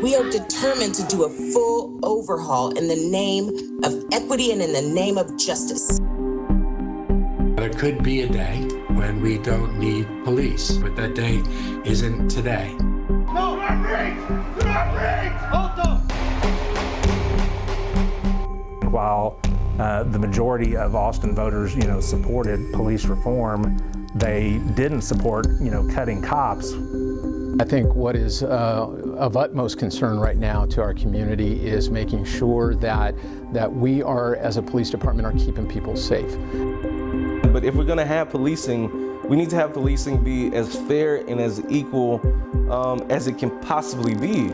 We are determined to do a full overhaul in the name of equity and in the name of justice. There could be a day when we don't need police, but that day isn't today. No, not rigged! You're not rigged! Hold up! While the majority of Austin voters, supported police reform, they didn't support, cutting cops. I think what is of utmost concern right now to our community is making sure that we are, as a police department, are keeping people safe. But if we're going to have policing, we need to have policing be as fair and as equal as it can possibly be.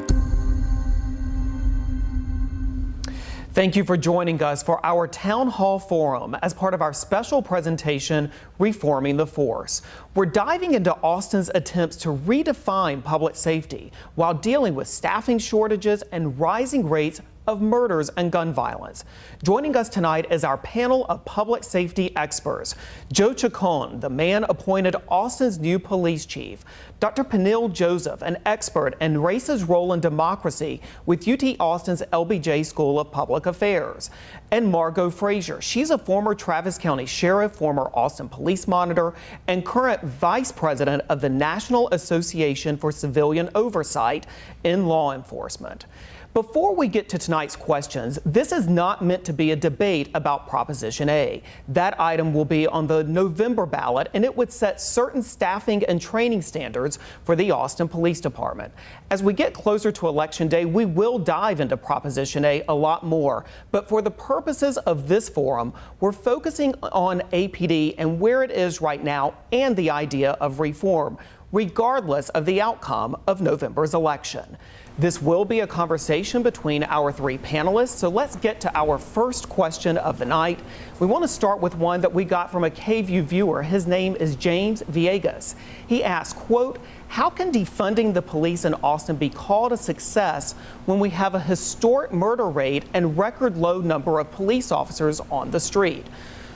Thank you for joining us for our Town Hall Forum as part of our special presentation, Reforming the Force. We're diving into Austin's attempts to redefine public safety while dealing with staffing shortages and rising rates of murders and gun violence. Joining us tonight is our panel of public safety experts. Joe Chacon, the man appointed Austin's new police chief. Dr. Peniel Joseph, an expert in race's role in democracy with UT Austin's LBJ School of Public Affairs. And Margot Frazier. She's a former Travis County Sheriff, former Austin Police Monitor, and current Vice President of the National Association for Civilian Oversight in Law Enforcement. Before we get to tonight's questions, this is not meant to be a debate about Proposition A. That item will be on the November ballot, and it would set certain staffing and training standards for the Austin Police Department. As we get closer to Election Day, we will dive into Proposition A a lot more. But for the purposes of this forum, we're focusing on APD and where it is right now and the idea of reform, regardless of the outcome of November's election. This will be a conversation between our three panelists, so let's get to our first question of the night. We want to start with one that we got from a KVUE viewer. His name is James Villegas. He asked, quote, "How can defunding the police in Austin be called a success when we have a historic murder rate and record low number of police officers on the street?"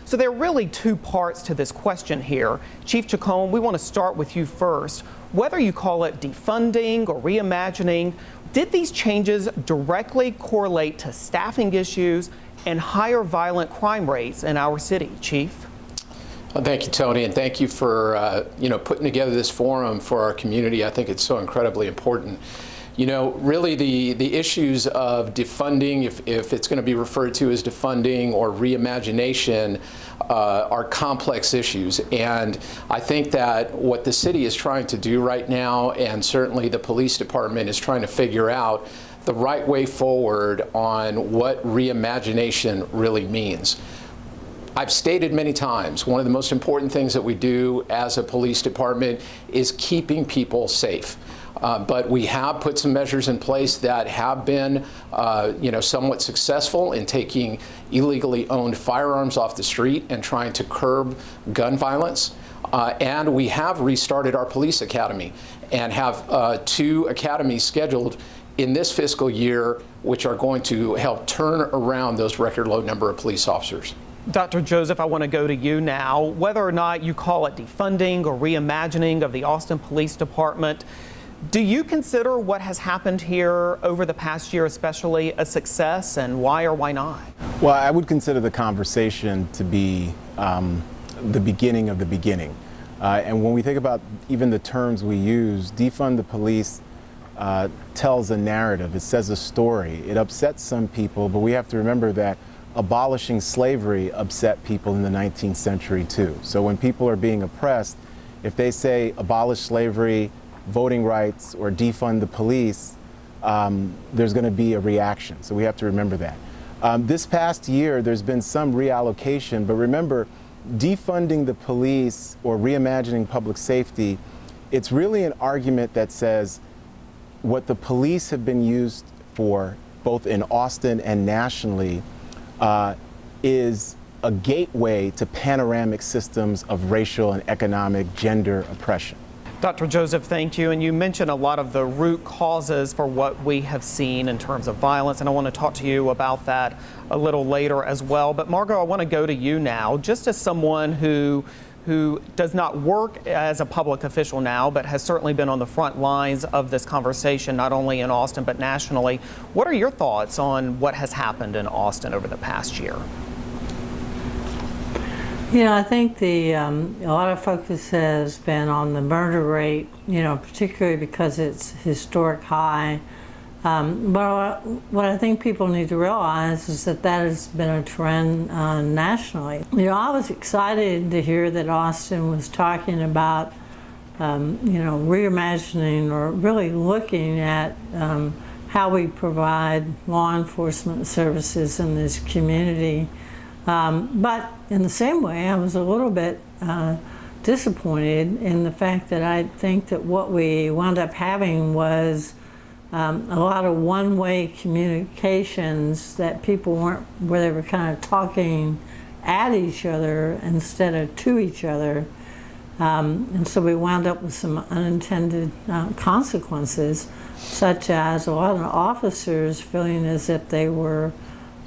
So there are really two parts to this question here. Chief Chacon, we want to start with you first. Whether you call it defunding or reimagining, did these changes directly correlate to staffing issues and higher violent crime rates in our city, Chief? Well, thank you, Tony, and thank you for putting together this forum for our community. I think it's so incredibly important. Really the issues of defunding, if it's going to be referred to as defunding or reimagination, are complex issues. And I think that what the city is trying to do right now, and certainly the police department is trying to figure out the right way forward on what reimagination really means. I've stated many times, one of the most important things that we do as a police department is keeping people safe. But we have put some measures in place that have been, somewhat successful in taking illegally owned firearms off the street and trying to curb gun violence. And we have restarted our police academy and have 2 academies scheduled in this fiscal year, which are going to help turn around those record low number of police officers. Dr. Joseph, I want to go to you now. Whether or not you call it defunding or reimagining of the Austin Police Department, do you consider what has happened here over the past year especially a success, and why or why not? Well, I would consider the conversation to be the beginning of the beginning. And when we think about even the terms we use, defund the police tells a narrative. It says a story. It upsets some people, but we have to remember that abolishing slavery upset people in the 19th century too. So when people are being oppressed, if they say abolish slavery, voting rights, or defund the police, there's going to be a reaction. So we have to remember that. This past year, there's been some reallocation, but remember, defunding the police or reimagining public safety, it's really an argument that says what the police have been used for, both in Austin and nationally, is a gateway to panoramic systems of racial and economic gender oppression. Dr. Joseph, thank you. And you mentioned a lot of the root causes for what we have seen in terms of violence, and I want to talk to you about that a little later as well. But Margot, I want to go to you now, just as someone who who does not work as a public official now, but has certainly been on the front lines of this conversation, not only in Austin, but nationally. What are your thoughts on what has happened in Austin over the past year? I think a lot of focus has been on the murder rate, particularly because it's historic high. But what I think people need to realize is that has been a trend nationally. I was excited to hear that Austin was talking about, reimagining, or really looking at how we provide law enforcement services in this community. But in the same way, I was a little bit disappointed in the fact that I think that what we wound up having was a lot of one-way communications, that people weren't, where they were kind of talking at each other instead of to each other. And so we wound up with some unintended consequences, such as a lot of officers feeling as if they were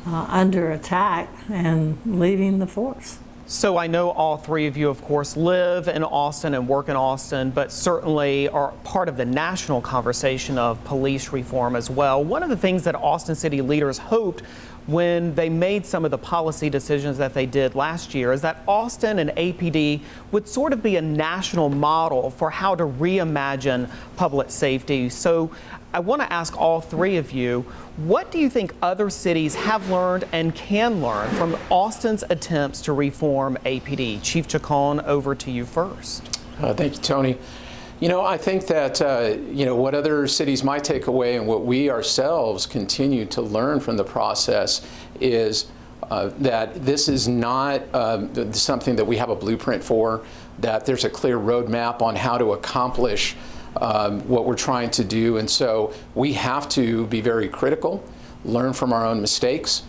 under attack and leaving the force. So I know all three of you, of course, live in Austin and work in Austin, but certainly are part of the national conversation of police reform as well. One of the things that Austin city leaders hoped when they made some of the policy decisions that they did last year is that Austin and APD would sort of be a national model for how to reimagine public safety. So I want to ask all three of you, what do you think other cities have learned and can learn from Austin's attempts to reform APD? Chief Chacon, over to you first. Thank you, Tony. I think that, what other cities might take away and what we ourselves continue to learn from the process is that this is not something that we have a blueprint for, that there's a clear roadmap on how to accomplish what we're trying to do. And so we have to be very critical, learn from our own mistakes,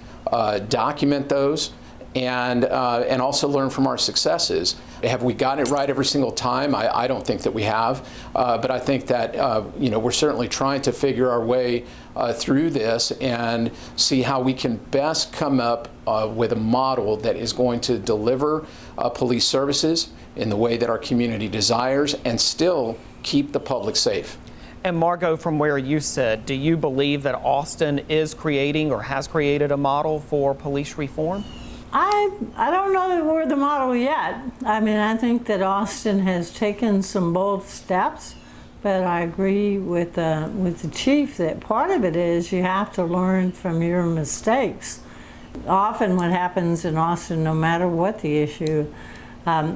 document those, and also learn from our successes. Have we gotten it right every single time? I don't think that we have, but I think that we're certainly trying to figure our way through this and see how we can best come up with a model that is going to deliver police services in the way that our community desires and still keep the public safe. And Margot, from where you sit, do you believe that Austin is creating or has created a model for police reform? I don't know that we're the model yet. I mean, I think that Austin has taken some bold steps, but I agree with the chief that part of it is you have to learn from your mistakes. Often what happens in Austin, no matter what the issue,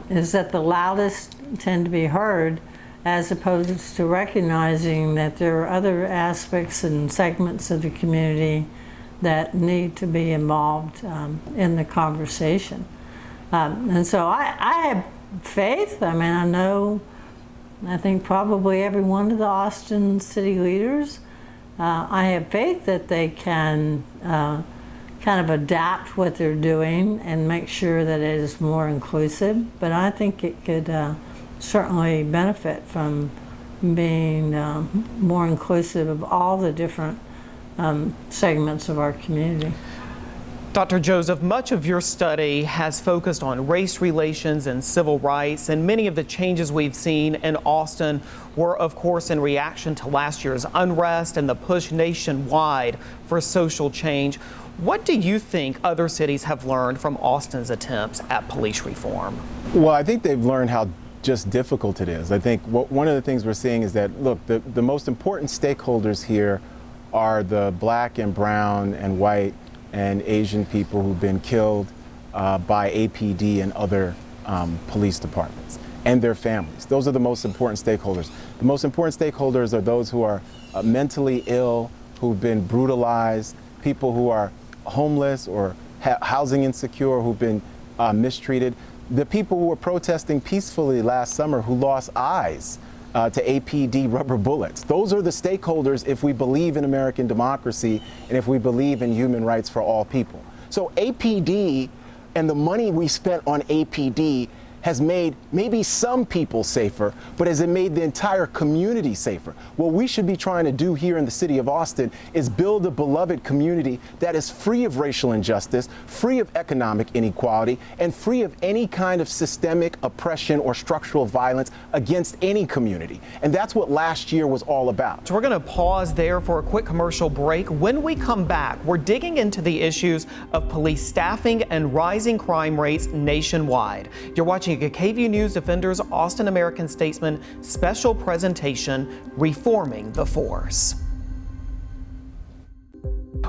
is that the loudest tend to be heard, as opposed to recognizing that there are other aspects and segments of the community that need to be involved in the conversation. And so I have faith. I mean, I think probably every one of the Austin city leaders, I have faith that they can kind of adapt what they're doing and make sure that it is more inclusive. But I think it could certainly benefit from being more inclusive of all the different segments of our community. Dr. Joseph, much of your study has focused on race relations and civil rights, and many of the changes we've seen in Austin were, of course, in reaction to last year's unrest and the push nationwide for social change. What do you think other cities have learned from Austin's attempts at police reform? Well, I think they've learned how just difficult it is. I think one of the things we're seeing is that, look, the most important stakeholders here are the black and brown and white and Asian people who've been killed by APD and other police departments and their families. Those are the most important stakeholders. The most important stakeholders are those who are mentally ill, who've been brutalized, people who are homeless or housing insecure, who've been mistreated. The people who were protesting peacefully last summer who lost eyes to APD rubber bullets. Those are the stakeholders if we believe in American democracy and if we believe in human rights for all people. So APD and the money we spent on APD has made maybe some people safer, but has it made the entire community safer? What we should be trying to do here in the city of Austin is build a beloved community that is free of racial injustice, free of economic inequality, and free of any kind of systemic oppression or structural violence against any community. And that's what last year was all about. So we're going to pause there for a quick commercial break. When we come back, we're digging into the issues of police staffing and rising crime rates nationwide. You're watching a KVUE News Defenders Austin American-Statesman special presentation, Reforming the Force.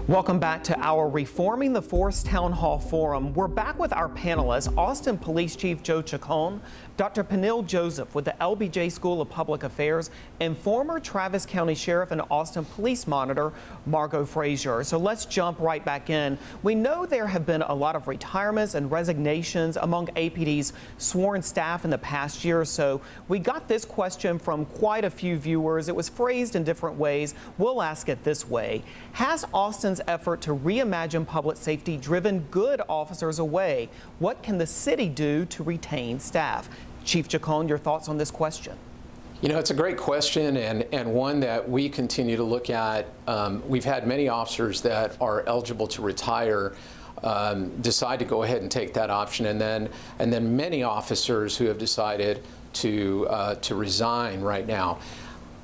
Welcome back to our Reforming the Force Town Hall Forum. We're back with our panelists, Austin Police Chief Joe Chacon, Dr. Peniel Joseph with the LBJ School of Public Affairs, and former Travis County Sheriff and Austin Police Monitor, Margot Frazier. So let's jump right back in. We know there have been a lot of retirements and resignations among APD's sworn staff in the past year or so. We got this question from quite a few viewers. It was phrased in different ways. We'll ask it this way. Has Austin's effort to reimagine public safety driven good officers away? What can the city do to retain staff? Chief Chacon, your thoughts on this question? You know, it's a great question and one that we continue to look at. We've had many officers that are eligible to retire decide to go ahead and take that option, and then many officers who have decided to resign right now.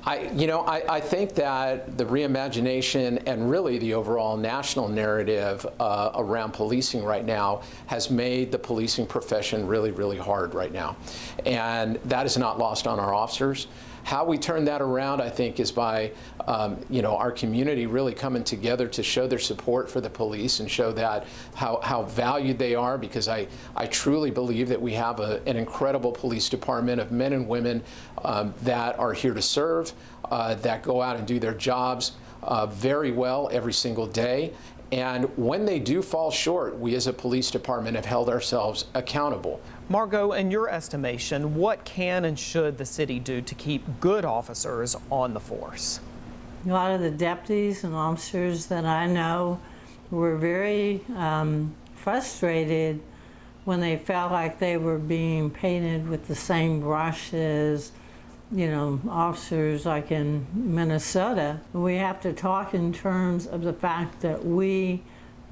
I think that the reimagination and really the overall national narrative around policing right now has made the policing profession really, really hard right now. And that is not lost on our officers. How we turn that around, I think, is by our community really coming together to show their support for the police and show that how valued they are, because I truly believe that we have an incredible police department of men and women that are here to serve, that go out and do their jobs very well every single day. And when they do fall short, we as a police department have held ourselves accountable. Margot, in your estimation, what can and should the city do to keep good officers on the force? A lot of the deputies and officers that I know were very frustrated when they felt like they were being painted with the same brush as, officers like in Minnesota. We have to talk in terms of the fact that we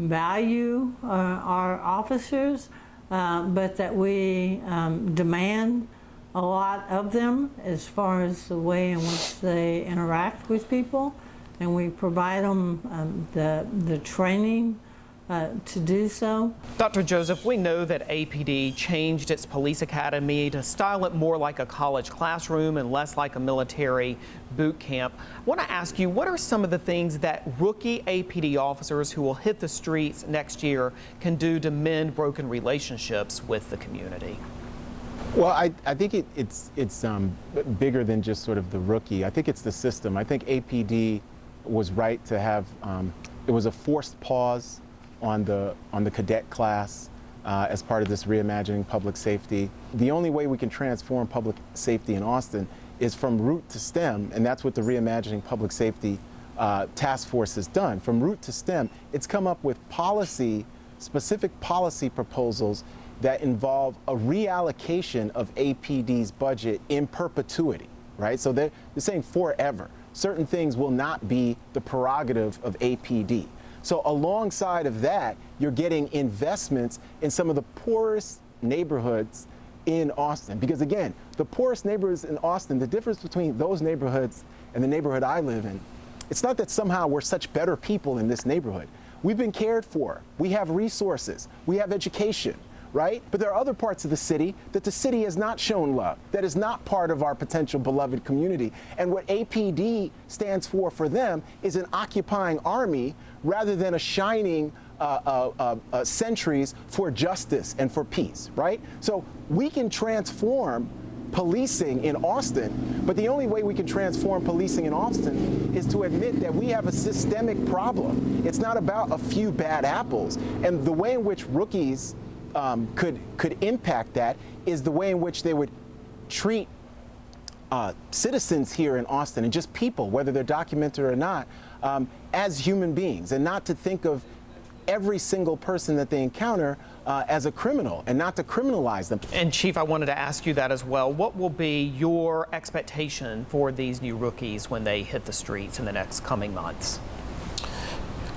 value our officers, but that we demand a lot of them as far as the way in which they interact with people, and we provide them the training to do so. Dr. Joseph, we know that APD changed its police academy to style it more like a college classroom and less like a military boot camp. I want to ask you, what are some of the things that rookie APD officers who will hit the streets next year can do to mend broken relationships with the community? Well, I think it's bigger than just sort of the rookie. I think it's the system. I think APD was right to have, it was a forced pause on the cadet class as part of this reimagining public safety. The only way we can transform public safety in Austin is from root to stem, and that's what the Reimagining Public Safety Task Force has done. From root to stem, it's come up with specific policy proposals that involve a reallocation of APD's budget in perpetuity, right? So they're saying forever. Certain things will not be the prerogative of APD. So alongside of that, you're getting investments in some of the poorest neighborhoods in Austin. Because again, the poorest neighborhoods in Austin, the difference between those neighborhoods and the neighborhood I live in, it's not that somehow we're such better people in this neighborhood. We've been cared for. We have resources. We have education, right? But there are other parts of the city that the city has not shown love, that is not part of our potential beloved community. And what APD stands for them is an occupying army rather than a shining sentries for justice and for peace, right? So we can transform policing in Austin, but the only way we can transform policing in Austin is to admit that we have a systemic problem. It's not about a few bad apples. And the way in which rookies could impact that is the way in which they would treat citizens here in Austin, and just people, whether they're documented or not, as human beings, and not to think of every single person that they encounter as a criminal and not to criminalize them. And Chief, I wanted to ask you that as well. What will be your expectation for these new rookies when they hit the streets in the next coming months?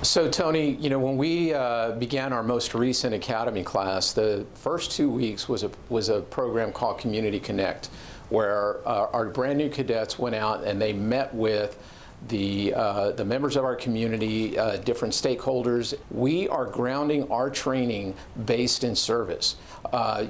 So Tony, you know, when we began our most recent academy class, the first 2 weeks was a program called Community Connect, where our brand new cadets went out and they met with the members of our community, different stakeholders. We are grounding our training based in service.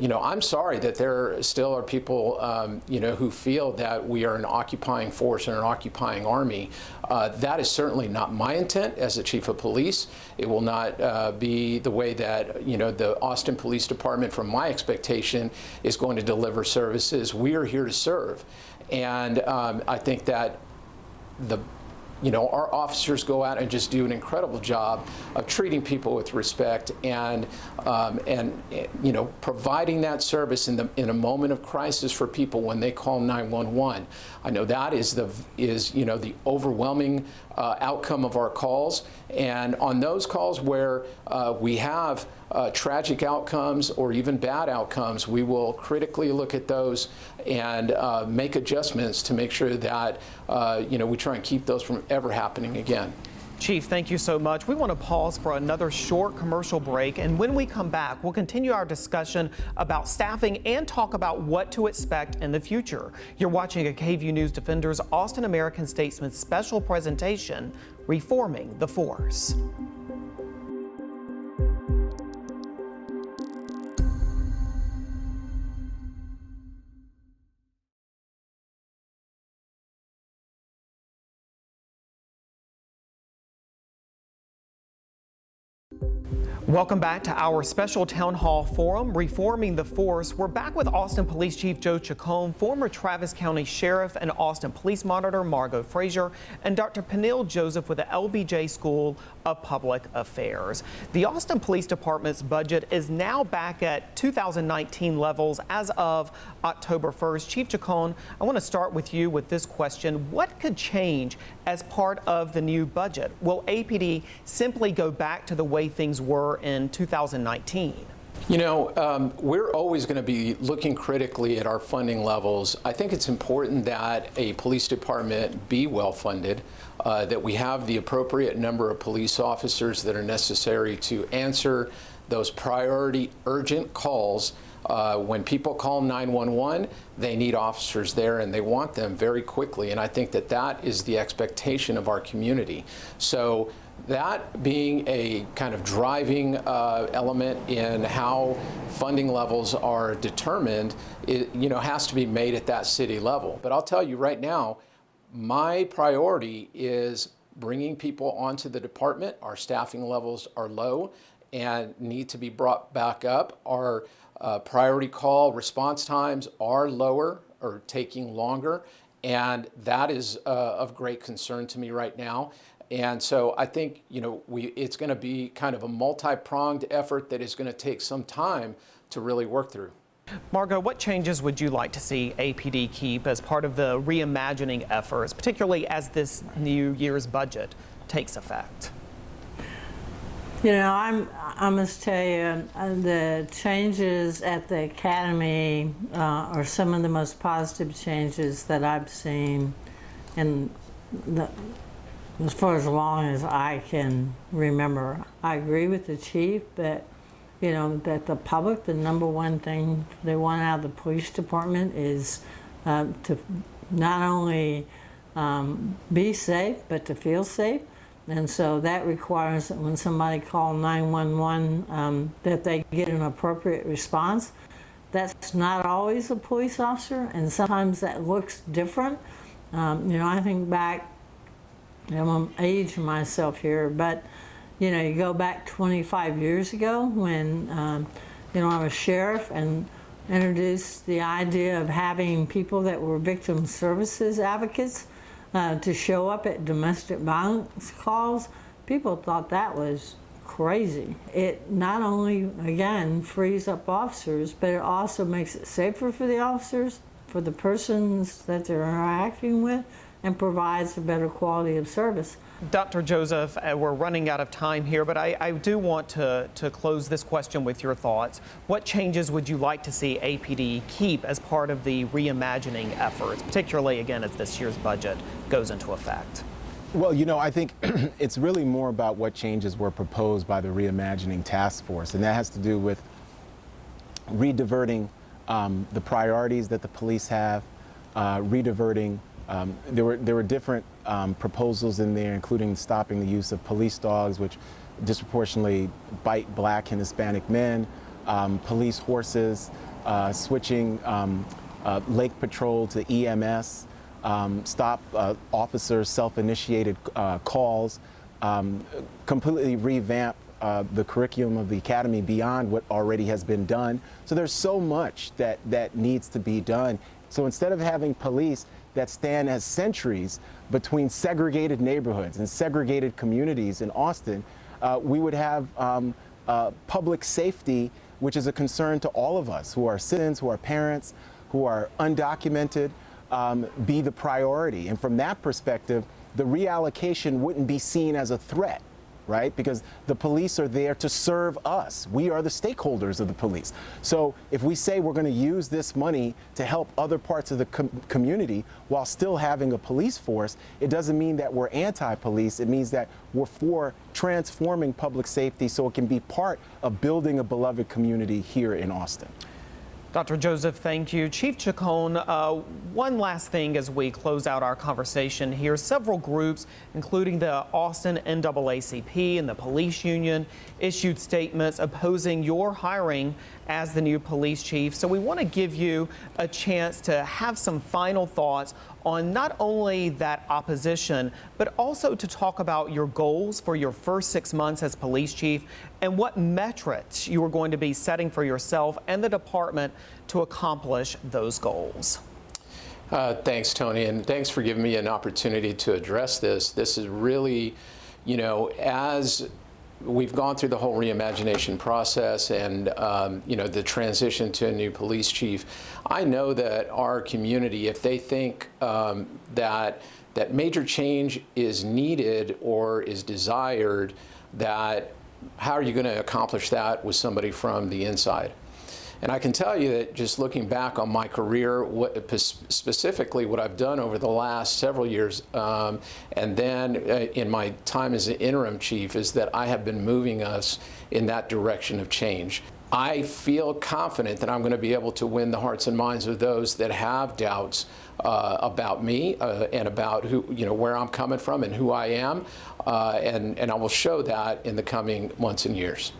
You know, I'm sorry that there still are people, you know, who feel that we are an occupying force and an occupying army. That is certainly not my intent as the chief of police. It will not be the way that, you know, the Austin Police Department, from my expectation, is going to deliver services. We are here to serve. And I think that our officers go out and just do an incredible job of treating people with respect and you know, providing that service in a moment of crisis for people when they call 911. I know that is you know, the overwhelming outcome of our calls, and on those calls where we have tragic outcomes or even bad outcomes, we will critically look at those and make adjustments to make sure that you know, we try and keep those from ever happening again. Chief, thank you so much. We want to pause for another short commercial break, and when we come back, we'll continue our discussion about staffing and talk about what to expect in the future. You're watching a KVUE News Defenders Austin American-Statesman special presentation, Reforming the Force. Welcome back to our special town hall forum, Reforming the Force. We're back with Austin Police Chief Joe Chacon, former Travis County Sheriff and Austin Police Monitor Margot Frazier, and Dr. Peniel Joseph with the LBJ School of Public Affairs. The Austin Police Department's budget is now back at 2019 levels as of October 1st. Chief Chacon, I want to start with you with this question. What could change as part of the new budget? Will APD simply go back to the way things were in 2019? You know, we're always going to be looking critically at our funding levels. I think it's important that a police department be well funded, that we have the appropriate number of police officers that are necessary to answer those priority urgent calls. When people call 911, they need officers there and they want them very quickly. And I think that that is the expectation of our community. So that being a kind of driving element in how funding levels are determined, it, you know, has to be made at that city level. But I'll tell you right now, my priority is bringing people onto the department. Our staffing levels are low and need to be brought back up. Our priority call response times are lower or taking longer, and that is of great concern to me right now. And so I think, you know, it's going to be kind of a multi-pronged effort that is going to take some time to really work through. Margot, what changes would you like to see APD keep as part of the reimagining efforts, particularly as this new year's budget takes effect? You know, I must tell you, the changes at the academy are some of the most positive changes that I've seen in as far as long as I can remember. I agree with the chief that, you know, that the public, the number one thing they want out of the police department is to not only be safe, but to feel safe. And so that requires that when somebody calls 911, that they get an appropriate response. That's not always a police officer, and sometimes that looks different. You know, I think back, I'm going to age myself here, but, you know, you go back 25 years ago when, you know, I was sheriff and introduced the idea of having people that were victim services advocates to show up at domestic violence calls. People thought that was crazy. It not only, again, frees up officers, but it also makes it safer for the officers, for the persons that they're interacting with, and provides a better quality of service. Dr. Joseph, we're running out of time here, but I do want to close this question with your thoughts. What changes would you like to see APD keep as part of the reimagining efforts, particularly, again, as this year's budget goes into effect? Well, I think it's really more about what changes were proposed by the Reimagining Task Force, and that has to do with rediverting the priorities that the police have, rediverting. There were different proposals in there, including stopping the use of police dogs, which disproportionately bite Black and Hispanic men, police horses, switching lake patrol to EMS, stop officers' self-initiated calls, completely revamp the curriculum of the academy beyond what already has been done. So there's so much that needs to be done. So instead of having police that stand as sentries between segregated neighborhoods and segregated communities in Austin, we would have public safety, which is a concern to all of us who are citizens, who are parents, who are undocumented, be the priority. And from that perspective, the reallocation wouldn't be seen as a threat, right? Because the police are there to serve us. We are the stakeholders of the police. So if we say we're going to use this money to help other parts of the community while still having a police force, it doesn't mean that we're anti-police. It means that we're for transforming public safety so it can be part of building a beloved community here in Austin. Dr. Joseph, thank you. Chief Chacon, one last thing as we close out our conversation here. Several groups, including the Austin NAACP and the police union, issued statements opposing your hiring as the new police chief. So we want to give you a chance to have some final thoughts on not only that opposition, but also to talk about your goals for your first 6 months as police chief and what metrics you are going to be setting for yourself and the department to accomplish those goals. Thanks, Tony, and thanks for giving me an opportunity to address this. This is really, as we've gone through the whole reimagination process and, the transition to a new police chief, I know that our community, if they think that major change is needed or is desired, that how are you going to accomplish that with somebody from the inside? And I can tell you that just looking back on my career, specifically what I've done over the last several years, and then in my time as an interim chief, is that I have been moving us in that direction of change. I feel confident that I'm going to be able to win the hearts and minds of those that have doubts about me and about where I'm coming from and who I am, and I will show that in the coming months and years.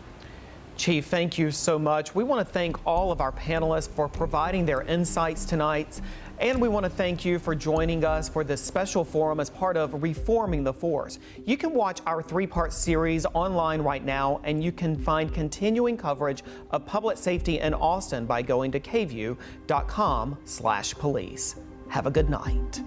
Chief, thank you so much. We want to thank all of our panelists for providing their insights tonight. And we want to thank you for joining us for this special forum as part of Reforming the Force. You can watch our 3-part series online right now, and you can find continuing coverage of public safety in Austin by going to KVUE.com/police. Have a good night.